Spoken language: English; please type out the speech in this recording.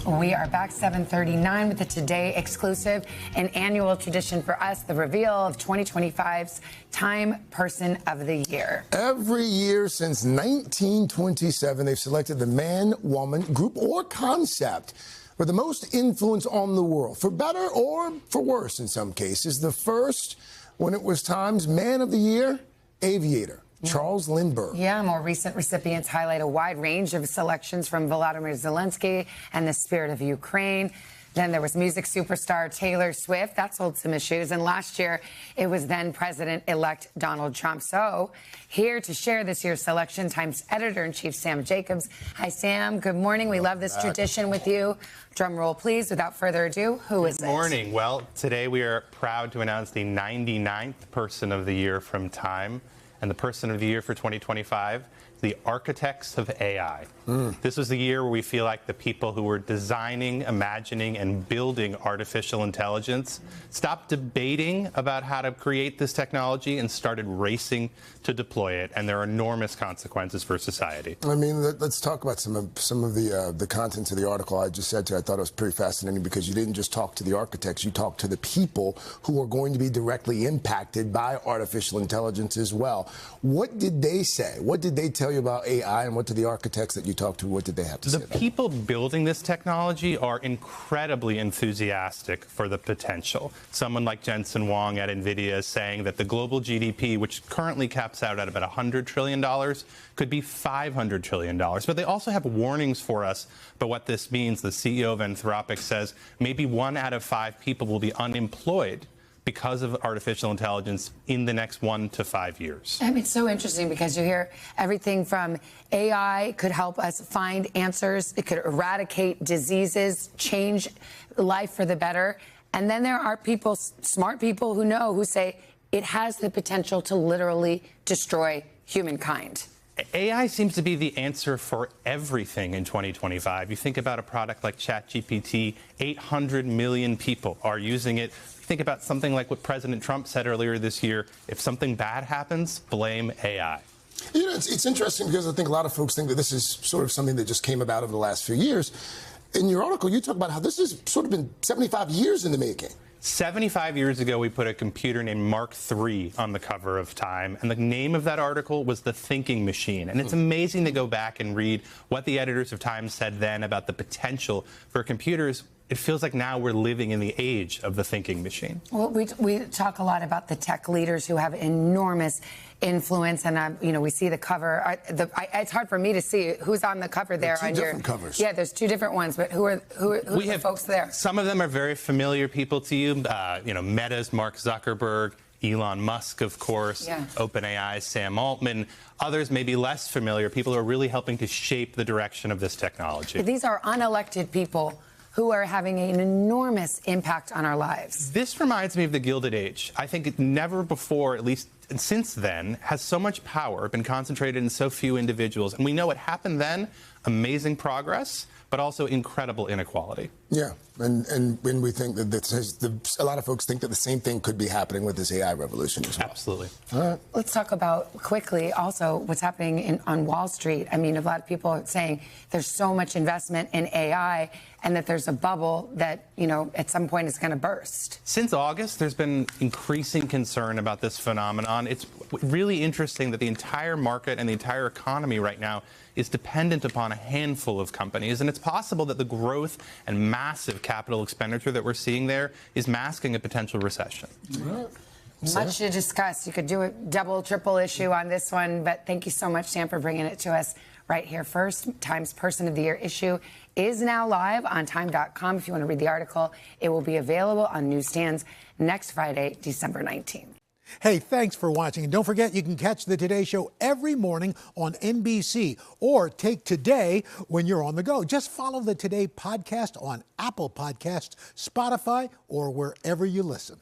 We are back 7:39 with the Today exclusive, an annual tradition for us, the reveal of 2025's Time Person of the Year. Every year since 1927, they've selected the man, woman, group, or concept with the most influence on the world, for better or for worse in some cases. The first, when it was Time's Man of the Year, aviator Charles Lindbergh. Yeah, more recent recipients highlight a wide range of selections from Volodymyr Zelensky and the spirit of Ukraine. Then there was music superstar Taylor Swift. That sold some issues. And last year, it was then President-elect Donald Trump. So here to share this year's selection, Times editor-in-chief Sam Jacobs. Hi, Sam. Good morning. We love this tradition with you. Drum roll, please. Without further ado, who is it? Good morning. Well, today we are proud to announce the 99th Person of the Year from Time. And the Person of the Year for 2025, the architects of AI. This was the year where we feel like the people who were designing, imagining, and building artificial intelligence stopped debating about how to create this technology and started racing to deploy it. And there are enormous consequences for society. I mean, let's talk about some of the contents of the article I just said to you. I thought it was pretty fascinating because you didn't just talk to the architects, you talked to the people who are going to be directly impacted by artificial intelligence as well. What did they say? What did they tell you about AI, and what did the architects that you talked to, what did they have to say about it? The people building this technology are incredibly enthusiastic for the potential. Someone like Jensen Huang at NVIDIA is saying that the global GDP, which currently caps out at about $100 trillion, could be $500 trillion. But they also have warnings for us about what this means. The CEO of Anthropic says maybe 1 out of 5 people will be unemployed because of artificial intelligence in the next 1 to 5 years. I mean, it's so interesting because you hear everything from AI could help us find answers, it could eradicate diseases, change life for the better. And then there are people, smart people who say it has the potential to literally destroy humankind. AI seems to be the answer for everything in 2025. You think about a product like ChatGPT, 800 million people are using it. Think about something like what President Trump said earlier this year: if something bad happens, blame AI. You know, it's interesting because I think a lot of folks think that this is sort of something that just came about over the last few years. In your article, you talk about how this has sort of been 75 years in the making. 75 years ago, we put a computer named Mark III on the cover of Time, and the name of that article was The Thinking Machine. And it's amazing to go back and read what the editors of Time said then about the potential for computers. It feels like now we're living in the age of the thinking machine. Well, we talk a lot about the tech leaders who have enormous influence, and we see the cover. It's hard for me to see who's on the cover there. Two different covers. Yeah, there's 2 different ones, but who are the folks there? Some of them are very familiar people to you. Meta's Mark Zuckerberg, Elon Musk, of course, OpenAI's Sam Altman. Others may be less familiar, people who are really helping to shape the direction of this technology. But these are unelected people who are having an enormous impact on our lives. This reminds me of the Gilded Age. I think never before, at least since then, has so much power been concentrated in so few individuals. And we know what happened then: amazing progress, but also incredible inequality. Yeah, and when we think that a lot of folks think that the same thing could be happening with this AI revolution as well. Absolutely. All right. Let's talk about quickly also what's happening on Wall Street. I mean, a lot of people are saying there's so much investment in AI and that there's a bubble that, at some point is going to burst. Since August, there's been increasing concern about this phenomenon. It's really interesting that the entire market and the entire economy right now is dependent upon a handful of companies, and it's possible that the growth and massive capital expenditure that we're seeing there is masking a potential recession. Much to discuss. You could do a double, triple issue on this one, but thank you so much, Sam, for bringing it to us right here first. Time's Person of the Year issue is now live on time.com. If you want to read the article, it will be available on newsstands next Friday, December 19th. Hey, thanks for watching. And don't forget, you can catch the Today Show every morning on NBC or take Today when you're on the go. Just follow the Today podcast on Apple Podcasts, Spotify, or wherever you listen.